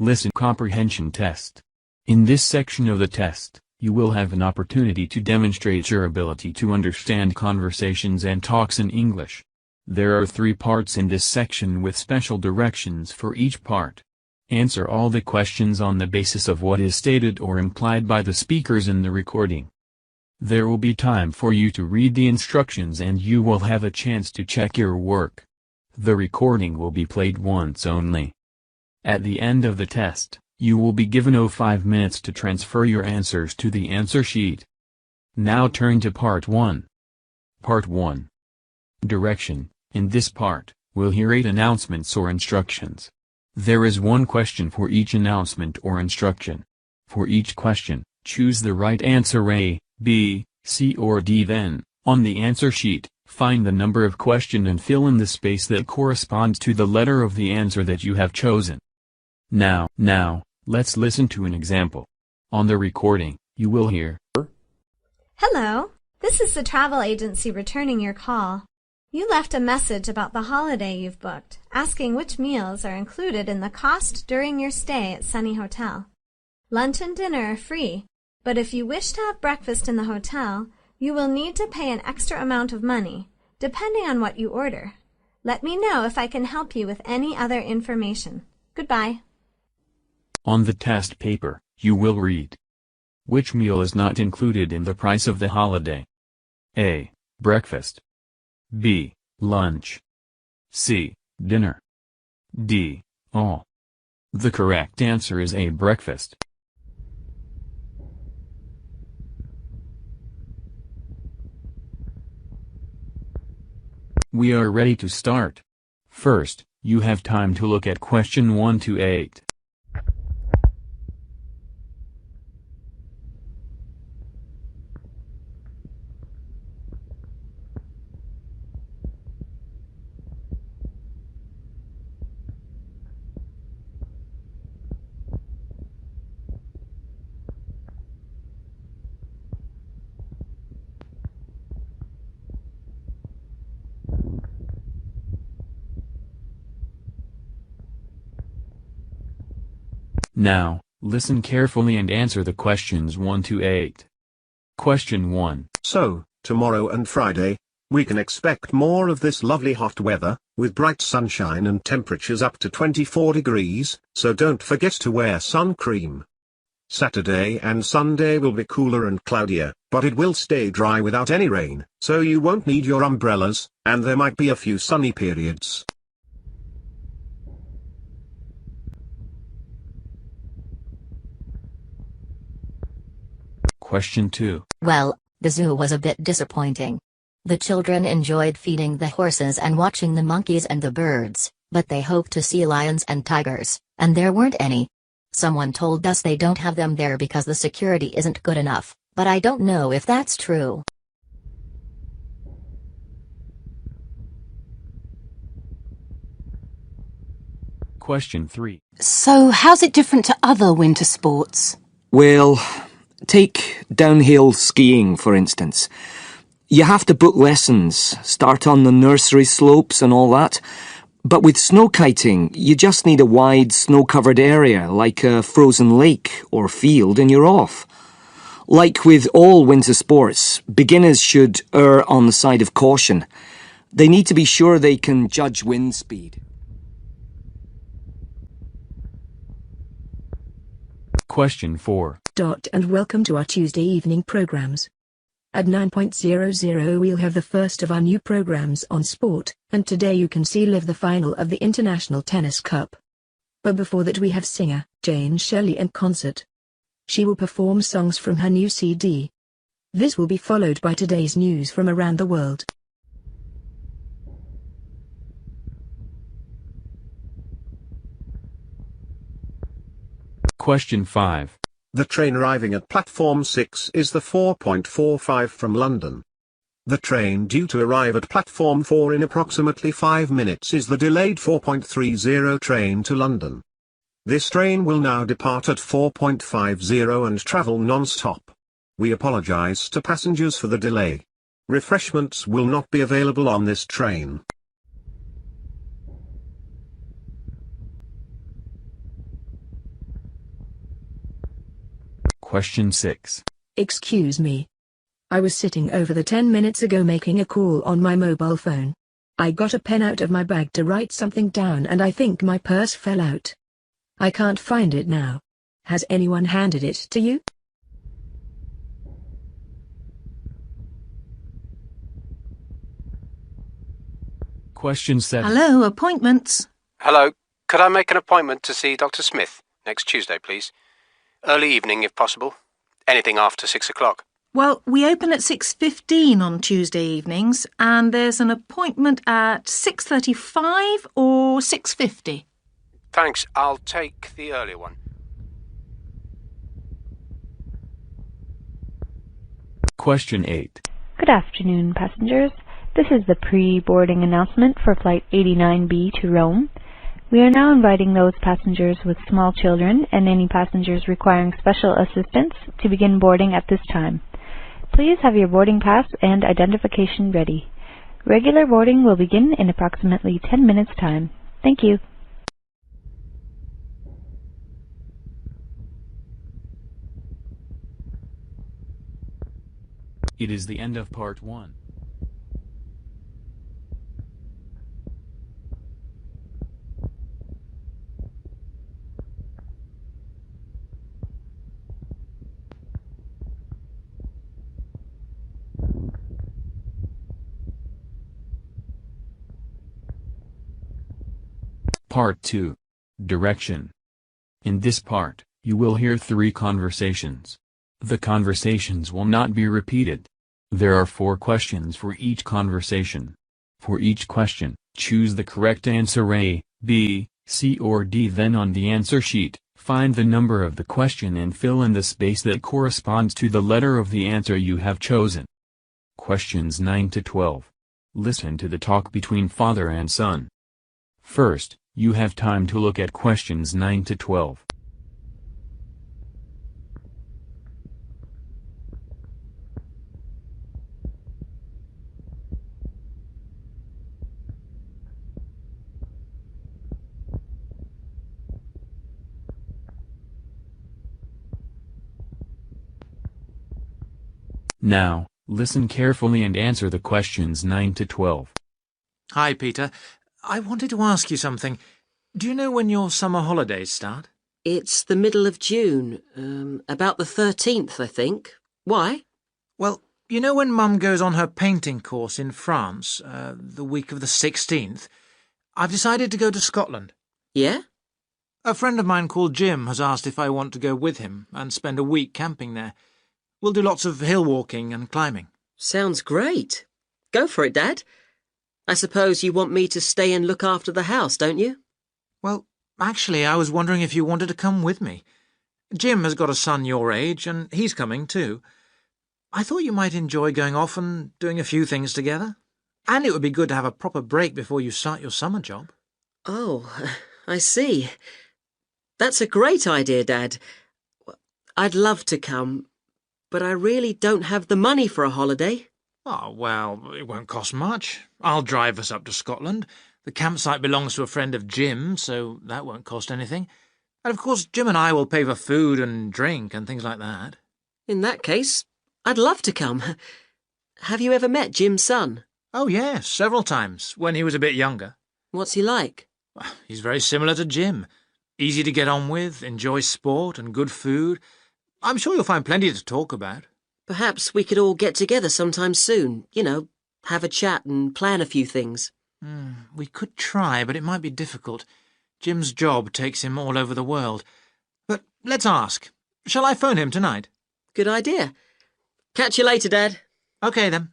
Listen comprehension test. In this section of the test, you will have an opportunity to demonstrate your ability to understand conversations and talks in English. There are 3 parts in this section with special directions for each part. Answer all the questions on the basis of what is stated or implied by the speakers in the recording. There will be time for you to read the instructions and you will have a chance to check your work. The recording will be played once only. At the end of the test, you will be given 5 minutes to transfer your answers to the answer sheet. Now turn to Part 1. Part 1. Direction. In this part, we'll hear 8 announcements or instructions. There is 1 question for each announcement or instruction. For each question, choose the right answer A, B, C or D. Then, on the answer sheet, find the number of question and fill in the space that corresponds to the letter of the answer that you have chosen. Now, let's listen to an example. On the recording, you will hear, "Hello, this is the travel agency returning your call. You left a message about the holiday you've booked, asking which meals are included in the cost during your stay at Sunny Hotel. Lunch and dinner are free, but if you wish to have breakfast in the hotel, you will need to pay an extra amount of money, depending on what you order. Let me know if I can help you with any other information. Goodbye." On the test paper, you will read, which meal is not included in the price of the holiday? A. Breakfast. B. Lunch. C. Dinner. D. All. The correct answer is A. Breakfast. We are ready to start. First, you have time to look at question 1 to 8. Now, listen carefully and answer the questions 1 to 8. Question 1. So, tomorrow and Friday, we can expect more of this lovely hot weather, with bright sunshine and temperatures up to 24 degrees, so don't forget to wear sun cream. Saturday and Sunday will be cooler and cloudier, but it will stay dry without any rain, so you won't need your umbrellas, and there might be a few sunny periods. Question 2. Well, the zoo was a bit disappointing. The children enjoyed feeding the horses and watching the monkeys and the birds, but they hoped to see lions and tigers, and there weren't any. Someone told us they don't have them there because the security isn't good enough, but I don't know if that's true. Question 3. So, how's it different to other winter sports? Well, take downhill skiing, for instance. You have to book lessons, start on the nursery slopes and all that. But with snow kiting, you just need a wide snow-covered area, like a frozen lake or field, and you're off. Like with all winter sports, beginners should err on the side of caution. They need to be sure they can judge wind speed. Question 4. And welcome to our Tuesday evening programs. At 9:00 we'll have the first of our new programs on sport, and today you can see live the final of the International Tennis Cup. But before that we have singer, Jane Shirley in concert. She will perform songs from her new CD. This will be followed by today's news from around the world. Question 5. The train arriving at platform 6 is the 4.45 from London. The train due to arrive at platform 4 in approximately 5 minutes is the delayed 4.30 train to London. This train will now depart at 4.50 and travel non-stop. We apologize to passengers for the delay. Refreshments will not be available on this train. Question 6. Excuse me. I was sitting over the 10 minutes ago making a call on my mobile phone. I got a pen out of my bag to write something down and I think my purse fell out. I can't find it now. Has anyone handed it to you? Question 7. Hello, appointments. Hello, could I make an appointment to see Dr. Smith next Tuesday, please? Early evening, if possible. Anything after 6 o'clock. Well, we open at 6:15 on Tuesday evenings, and there's an appointment at 6:35 or 6:50. Thanks, I'll take the earlier one. Question 8. Good afternoon, passengers. This is the pre-boarding announcement for Flight 89B to Rome. We are now inviting those passengers with small children and any passengers requiring special assistance to begin boarding at this time. Please have your boarding pass and identification ready. Regular boarding will begin in approximately 10 minutes' time. Thank you. It is the end of part 1. Part 2. Direction. In this part, you will hear 3 conversations. The conversations will not be repeated. There are 4 questions for each conversation. For each question, choose the correct answer A, B, C or D. Then on the answer sheet, find the number of the question and fill in the space that corresponds to the letter of the answer you have chosen. Questions 9 to 12. Listen to the talk between father and son. First, you have time to look at questions 9 to 12. Now, listen carefully and answer the questions 9 to 12. Hi, Peter. I wanted to ask you something. Do you know when your summer holidays start? It's the middle of June, about the 13th, I think. Why? Well, you know when Mum goes on her painting course in France, the week of the 16th? I've decided to go to Scotland. Yeah? A friend of mine called Jim has asked if I want to go with him and spend a week camping there. We'll do lots of hill walking and climbing. Sounds great. Go for it, Dad. I suppose you want me to stay and look after the house, don't you? Well, actually, I was wondering if you wanted to come with me. Jim has got a son your age, and he's coming too. I thought you might enjoy going off and doing a few things together. And it would be good to have a proper break before you start your summer job. Oh, I see. That's a great idea, Dad. I'd love to come, but I really don't have the money for a holiday. Oh, well, it won't cost much. I'll drive us up to Scotland. The campsite belongs to a friend of Jim, so that won't cost anything. And of course, Jim and I will pay for food and drink and things like that. In that case, I'd love to come. Have you ever met Jim's son? Oh, yes, several times, when he was a bit younger. What's he like? He's very similar to Jim. Easy to get on with, enjoys sport and good food. I'm sure you'll find plenty to talk about. Perhaps we could all get together sometime soon, have a chat and plan a few things. We could try, but it might be difficult. Jim's job takes him all over the world. But let's ask. Shall I phone him tonight? Good idea. Catch you later, Dad. OK, then.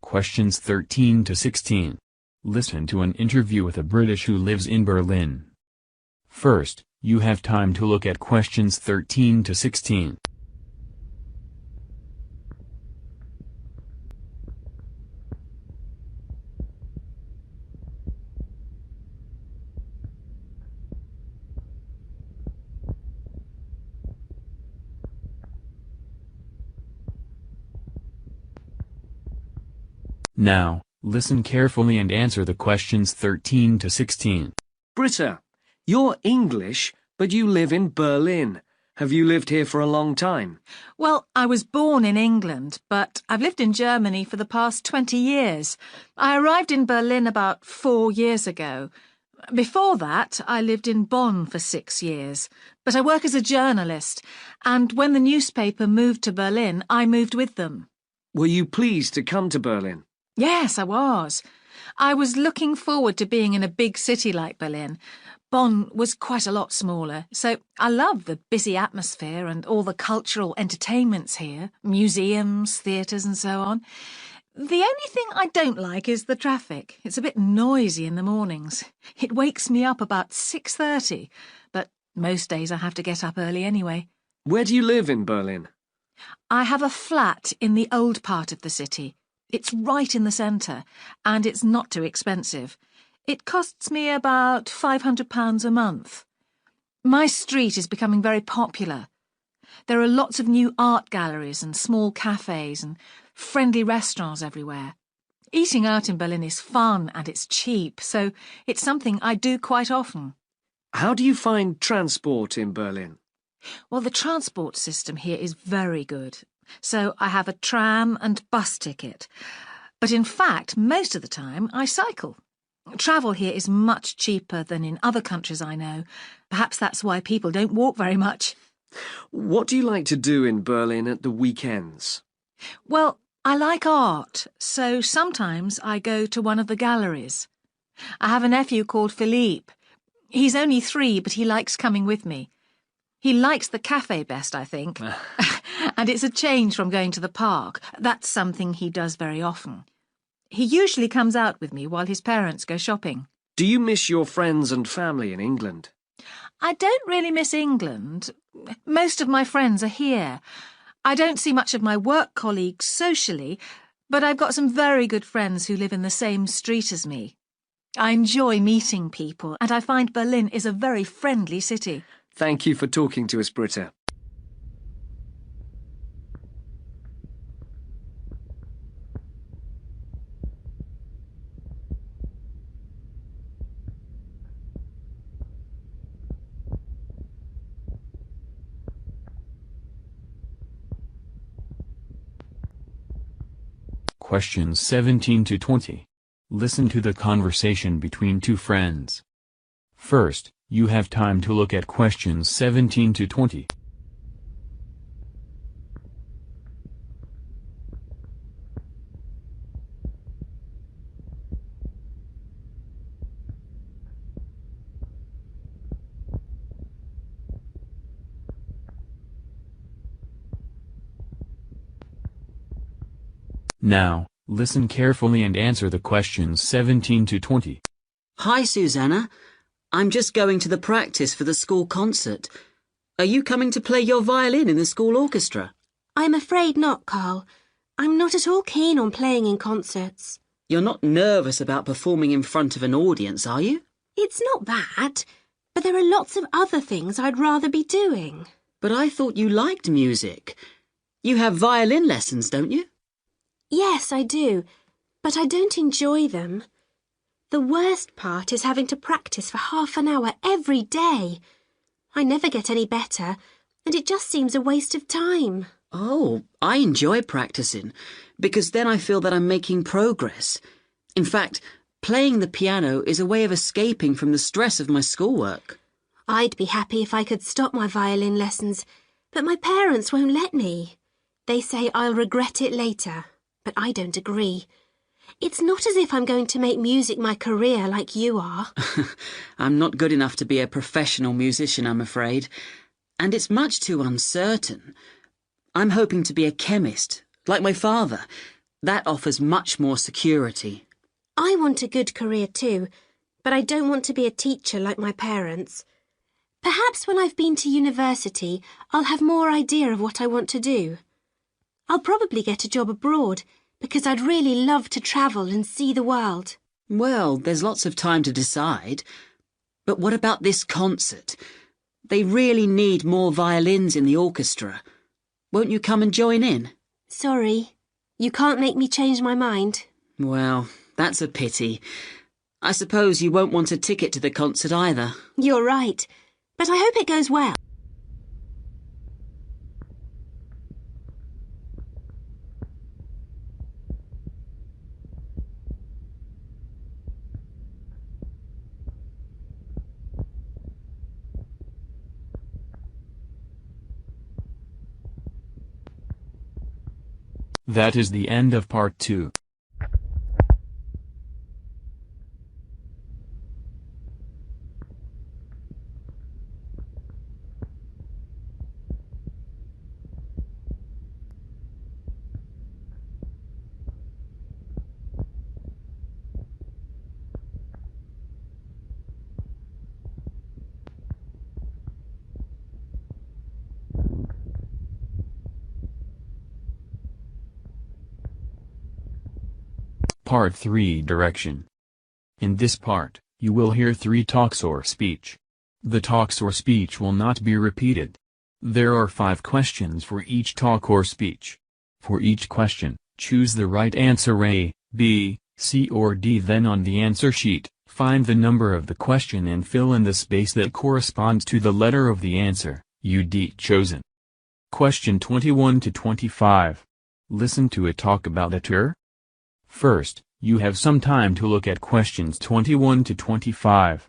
Questions 13 to 16. Listen to an interview with a British who lives in Berlin. First, you have time to look at questions 13 to 16. Now, listen carefully and answer the questions 13 to 16. Britta, you're English, but you live in Berlin. Have you lived here for a long time? Well, I was born in England, but I've lived in Germany for the past 20 years. I arrived in Berlin about 4 years ago. Before that, I lived in Bonn for 6 years. But I work as a journalist, and when the newspaper moved to Berlin, I moved with them. Were you pleased to come to Berlin? Yes, I was. I was looking forward to being in a big city like Berlin. Bonn was quite a lot smaller, so I love the busy atmosphere and all the cultural entertainments here, museums, theatres and so on. The only thing I don't like is the traffic. It's a bit noisy in the mornings. It wakes me up about 6:30, but most days I have to get up early anyway. Where do you live in Berlin? I have a flat in the old part of the city. It's right in the centre, and it's not too expensive. It costs me about £500 a month. My street is becoming very popular. There are lots of new art galleries and small cafes and friendly restaurants everywhere. Eating out in Berlin is fun and it's cheap, so it's something I do quite often. How do you find transport in Berlin? Well, the transport system here is very good. So I have a tram and bus ticket. But in fact, most of the time I cycle. Travel here is much cheaper than in other countries I know. Perhaps that's why people don't walk very much. What do you like to do in Berlin at the weekends? Well, I like art, so sometimes I go to one of the galleries. I have a nephew called Philippe. He's only 3, but he likes coming with me. He likes the cafe best, I think. And it's a change from going to the park. That's something he does very often. He usually comes out with me while his parents go shopping. Do you miss your friends and family in England? I don't really miss England. Most of my friends are here. I don't see much of my work colleagues socially, but I've got some very good friends who live in the same street as me. I enjoy meeting people, and I find Berlin is a very friendly city. Thank you for talking to us, Britta. Questions 17 to 20. Listen to the conversation between two friends. First, you have time to look at questions 17 to 20. Now, listen carefully and answer the questions 17 to 20. Hi, Susanna. I'm just going to the practice for the school concert. Are you coming to play your violin in the school orchestra? I'm afraid not, Carl. I'm not at all keen on playing in concerts. You're not nervous about performing in front of an audience, are you? It's not that, but there are lots of other things I'd rather be doing. But I thought you liked music. You have violin lessons, don't you? Yes, I do, but I don't enjoy them. The worst part is having to practice for half an hour every day. I never get any better, and it just seems a waste of time. Oh, I enjoy practicing, because then I feel that I'm making progress. In fact, playing the piano is a way of escaping from the stress of my schoolwork. I'd be happy if I could stop my violin lessons, but my parents won't let me. They say I'll regret it later, but I don't agree. It's not as if I'm going to make music my career like you are. I'm not good enough to be a professional musician, I'm afraid. And it's much too uncertain. I'm hoping to be a chemist, like my father. That offers much more security. I want a good career too, but I don't want to be a teacher like my parents. Perhaps when I've been to university, I'll have more idea of what I want to do. I'll probably get a job abroad, because I'd really love to travel and see the world. Well, there's lots of time to decide. But what about this concert? They really need more violins in the orchestra. Won't you come and join in? Sorry, you can't make me change my mind. Well, that's a pity. I suppose you won't want a ticket to the concert either. You're right, but I hope it goes well. That is the end of part 2. Part 3 Direction. In this part, you will hear 3 talks or speech. The talks or speech will not be repeated. There are 5 questions for each talk or speech. For each question, choose the right answer A, B, C or D. Then on the answer sheet, find the number of the question and fill in the space that corresponds to the letter of the answer, UD chosen. Question 21 to 25. Listen to a talk about a tour. First, you have some time to look at questions 21 to 25.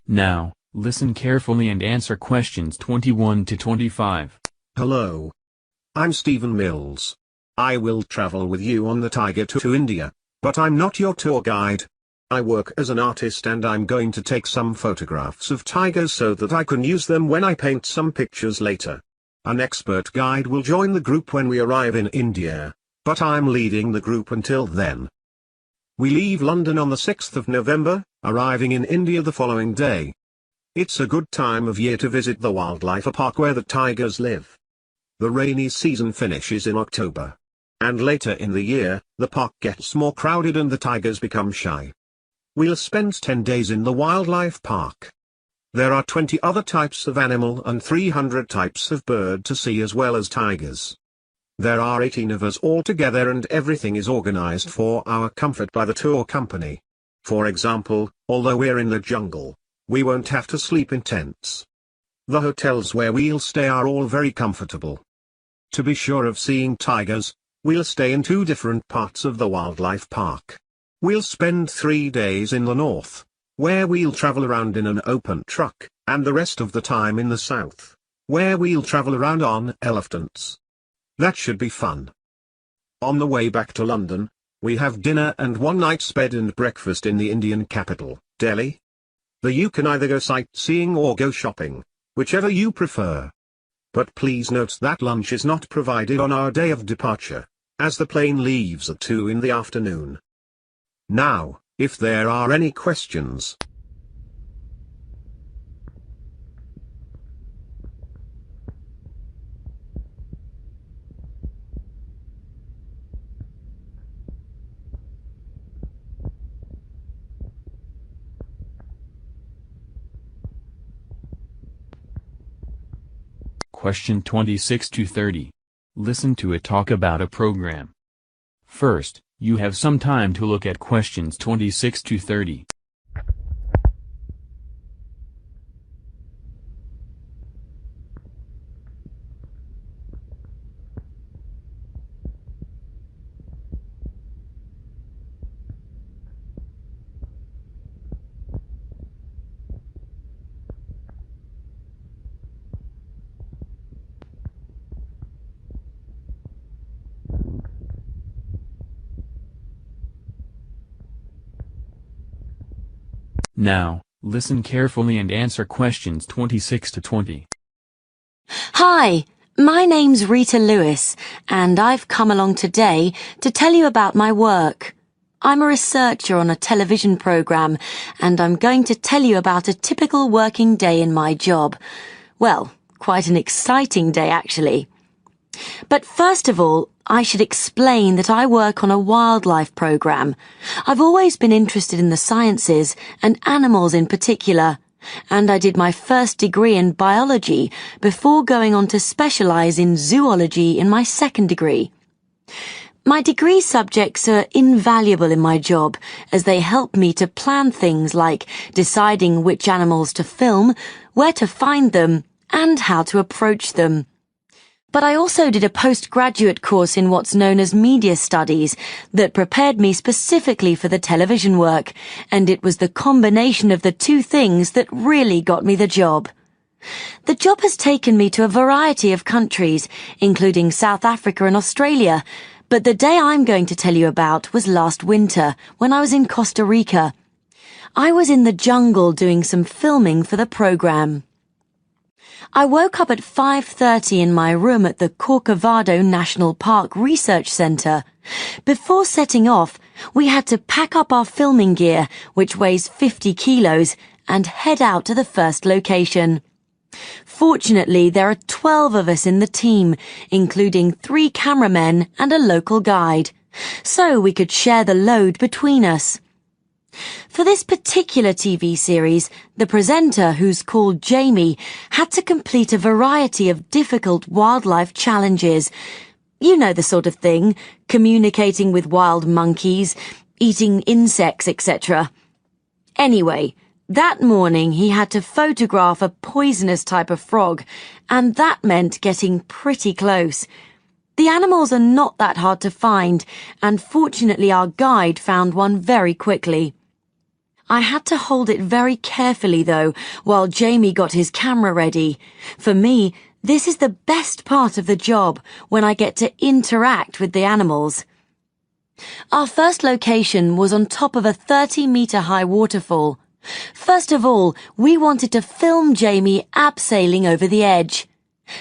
Now, listen carefully and answer questions 21 to 25. Hello. I'm Stephen Mills. I will travel with you on the Tiger tour to India, but I'm not your tour guide. I work as an artist and I'm going to take some photographs of tigers so that I can use them when I paint some pictures later. An expert guide will join the group when we arrive in India, but I'm leading the group until then. We leave London on the 6th of November, arriving in India the following day. It's a good time of year to visit the wildlife park where the tigers live. The rainy season finishes in October. And later in the year, the park gets more crowded and the tigers become shy. We'll spend 10 days in the wildlife park. There are 20 other types of animal and 300 types of bird to see as well as tigers. There are 18 of us altogether and everything is organized for our comfort by the tour company. For example, although we're in the jungle, we won't have to sleep in tents. The hotels where we'll stay are all very comfortable. To be sure of seeing tigers, we'll stay in 2 different parts of the wildlife park. We'll spend 3 days in the north, where we'll travel around in an open truck, and the rest of the time in the south, where we'll travel around on elephants. That should be fun. On the way back to London, we have dinner and 1 night's bed and breakfast in the Indian capital, Delhi. You can either go sightseeing or go shopping, whichever you prefer. But please note that lunch is not provided on our day of departure, as the plane leaves at 2 in the afternoon. Now, if there are any questions. Question 26 to 30. Listen to a talk about a program. First, you have some time to look at questions 26 to 30. Now, listen carefully and answer questions 26 to 20. Hi, my name's Rita Lewis, and I've come along today to tell you about my work. I'm a researcher on a television program, and I'm going to tell you about a typical working day in my job. Well, quite an exciting day, actually. But first of all, I should explain that I work on a wildlife program. I've always been interested in the sciences, and animals in particular, and I did my first degree in biology before going on to specialize in zoology in my second degree. My degree subjects are invaluable in my job, as they help me to plan things like deciding which animals to film, where to find them, and how to approach them. But I also did a postgraduate course in what's known as media studies that prepared me specifically for the television work, and it was the combination of the two things that really got me the job. The job has taken me to a variety of countries, including South Africa and Australia, but the day I'm going to tell you about was last winter, when I was in Costa Rica. I was in the jungle doing some filming for the program. I woke up at 5:30 in my room at the Corcovado National Park Research Center. Before setting off, we had to pack up our filming gear, which weighs 50 kilos, and head out to the first location. Fortunately, there are 12 of us in the team, including 3 cameramen and a local guide, so we could share the load between us. For this particular TV series, the presenter, who's called Jamie, had to complete a variety of difficult wildlife challenges. You know the sort of thing, communicating with wild monkeys, eating insects, etc. Anyway, that morning he had to photograph a poisonous type of frog, and that meant getting pretty close. The animals are not that hard to find, and fortunately our guide found one very quickly. I had to hold it very carefully, though, while Jamie got his camera ready. For me, this is the best part of the job, when I get to interact with the animals. Our first location was on top of a 30-meter-high waterfall. First of all, we wanted to film Jamie abseiling over the edge.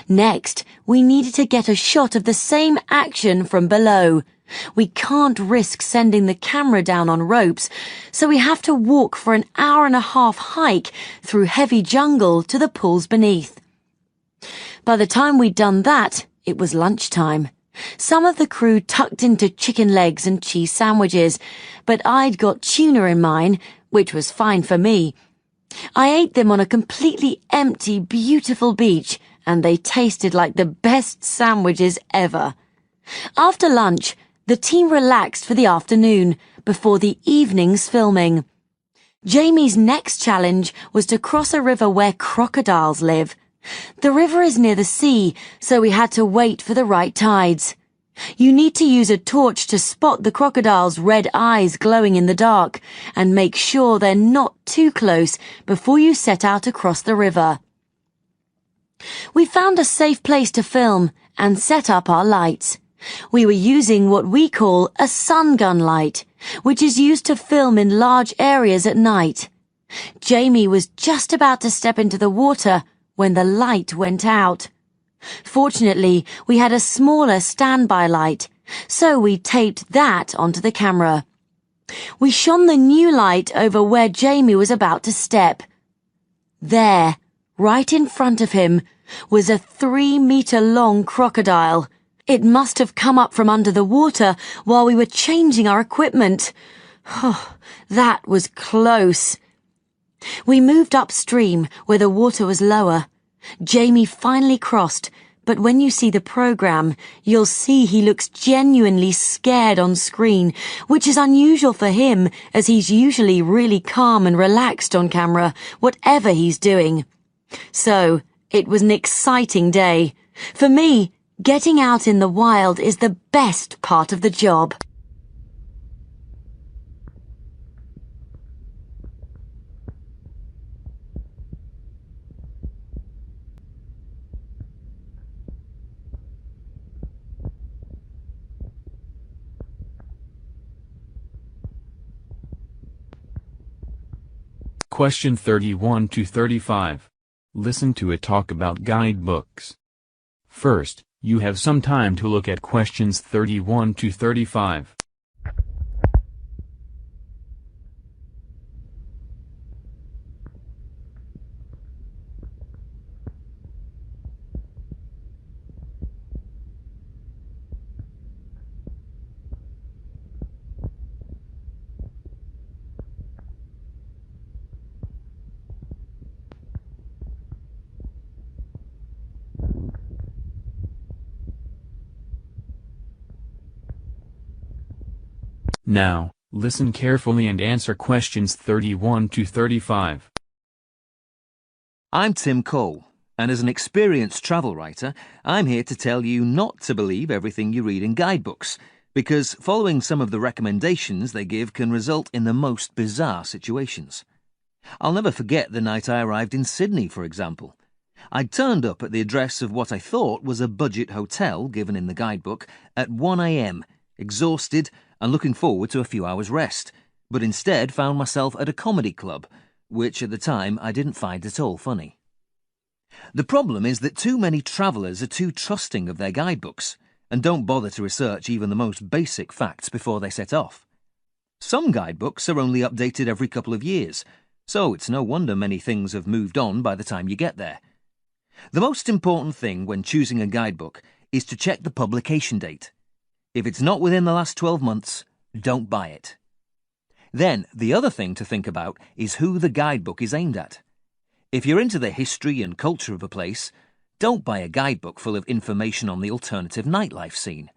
Next, we needed to get a shot of the same action from below. We can't risk sending the camera down on ropes, so we have to walk for an hour-and-a-half hike through heavy jungle to the pools beneath. By the time we'd done that, it was lunchtime. Some of the crew tucked into chicken legs and cheese sandwiches, but I'd got tuna in mine, which was fine for me. I ate them on a completely empty, beautiful beach, and they tasted like the best sandwiches ever. After lunch, the team relaxed for the afternoon, before the evening's filming. Jamie's next challenge was to cross a river where crocodiles live. The river is near the sea, so we had to wait for the right tides. You need to use a torch to spot the crocodile's red eyes glowing in the dark, and make sure they're not too close before you set out across the river. We found a safe place to film and set up our lights. We were using what we call a sun gun light, which is used to film in large areas at night. Jamie was just about to step into the water when the light went out. Fortunately, we had a smaller standby light, so we taped that onto the camera. We shone the new light over where Jamie was about to step. There, right in front of him, was a 3-meter-long crocodile. It must have come up from under the water while we were changing our equipment. Oh, that was close. We moved upstream where the water was lower. Jamie finally crossed, but when you see the program, you'll see he looks genuinely scared on screen, which is unusual for him, as he's usually really calm and relaxed on camera, whatever he's doing. So, it was an exciting day. For me, getting out in the wild is the best part of the job. Question 31 to 35. Listen to it talk about guidebooks. First, you have some time to look at questions 31 to 35. Now, listen carefully and answer questions 31 to 35. I'm Tim Cole, and as an experienced travel writer, I'm here to tell you not to believe everything you read in guidebooks, because following some of the recommendations they give can result in the most bizarre situations. I'll never forget the night I arrived in Sydney, for example. I'd turned up at the address of what I thought was a budget hotel given in the guidebook at 1 a.m, exhausted and looking forward to a few hours' rest, but instead found myself at a comedy club, which at the time I didn't find at all funny. The problem is that too many travellers are too trusting of their guidebooks and don't bother to research even the most basic facts before they set off. Some guidebooks are only updated every couple of years, so it's no wonder many things have moved on by the time you get there. The most important thing when choosing a guidebook is to check the publication date. If it's not within the last 12 months, don't buy it. Then, the other thing to think about is who the guidebook is aimed at. If you're into the history and culture of a place, don't buy a guidebook full of information on the alternative nightlife scene.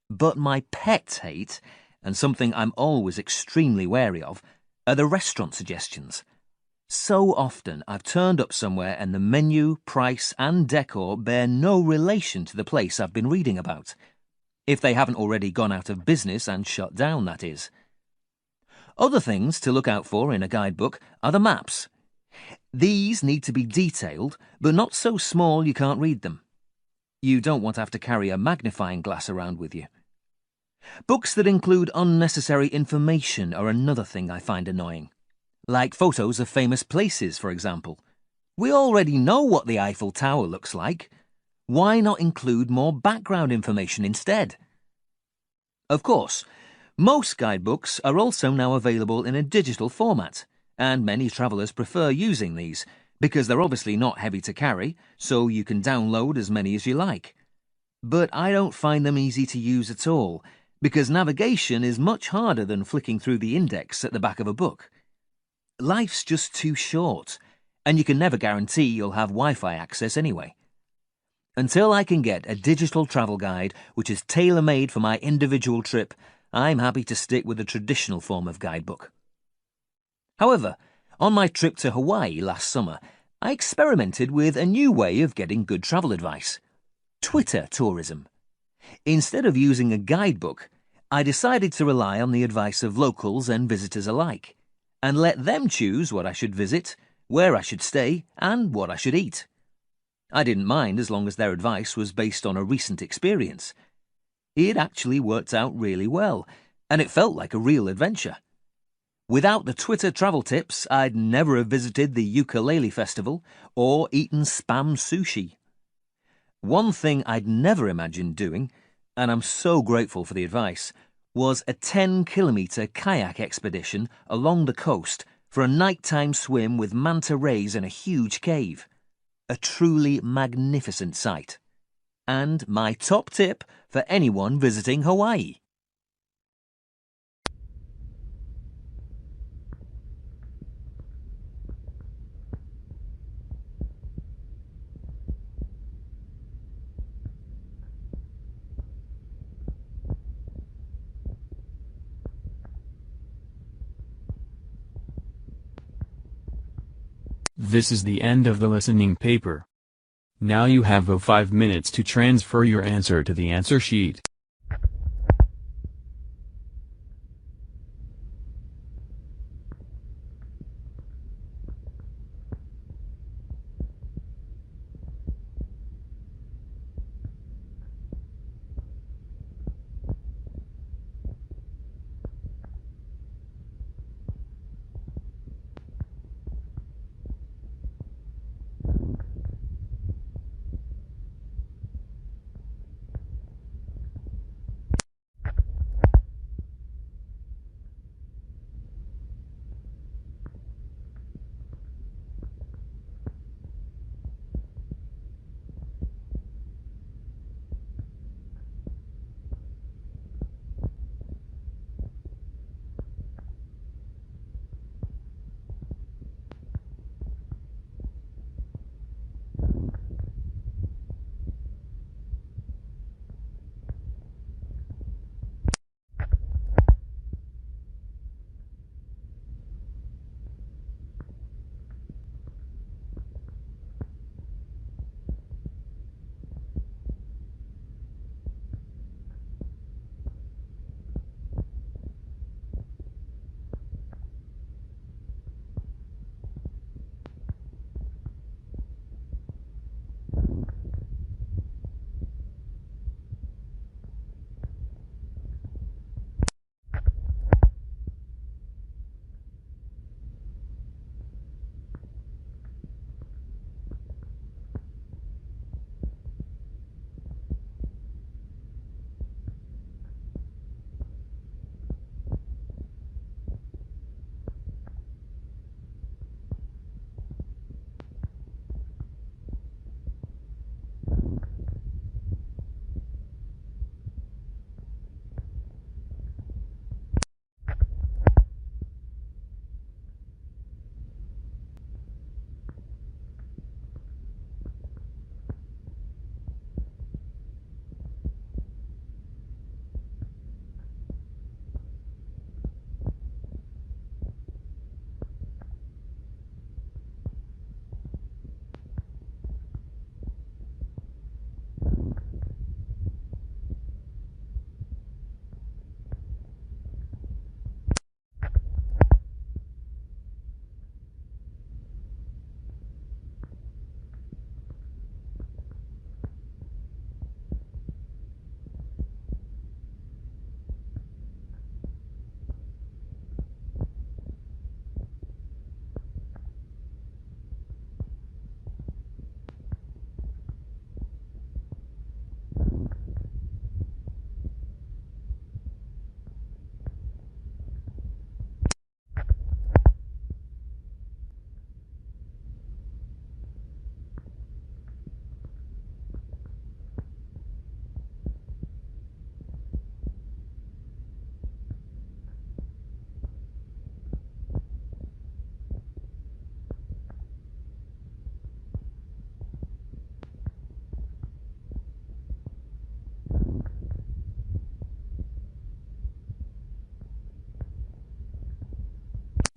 But my pet hate, and something I'm always extremely wary of, are the restaurant suggestions. So often I've turned up somewhere and the menu, price and decor bear no relation to the place I've been reading about. If they haven't already gone out of business and shut down, that is. Other things to look out for in a guidebook are the maps. These need to be detailed, but not so small you can't read them. You don't want to have to carry a magnifying glass around with you. Books that include unnecessary information are another thing I find annoying. Like photos of famous places, for example. We already know what the Eiffel Tower looks like. Why not include more background information instead? Of course, most guidebooks are also now available in a digital format, and many travellers prefer using these, because they're obviously not heavy to carry, so you can download as many as you like. But I don't find them easy to use at all, because navigation is much harder than flicking through the index at the back of a book. Life's just too short, and you can never guarantee you'll have Wi-Fi access anyway. Until I can get a digital travel guide which is tailor-made for my individual trip, I'm happy to stick with the traditional form of guidebook. However, on my trip to Hawaii last summer, I experimented with a new way of getting good travel advice: Twitter tourism. Instead of using a guidebook, I decided to rely on the advice of locals and visitors alike, and let them choose what I should visit, where I should stay, and what I should eat. I didn't mind as long as their advice was based on a recent experience. It actually worked out really well, and it felt like a real adventure. Without the Twitter travel tips, I'd never have visited the ukulele festival or eaten spam sushi. One thing I'd never imagined doing, and I'm so grateful for the advice, was a 10-kilometre kayak expedition along the coast for a nighttime swim with manta rays in a huge cave. A truly magnificent sight. And my top tip for anyone visiting Hawaii. This is the end of the listening paper. Now you have 5 minutes to transfer your answer to the answer sheet.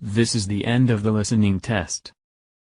This is the end of the listening test.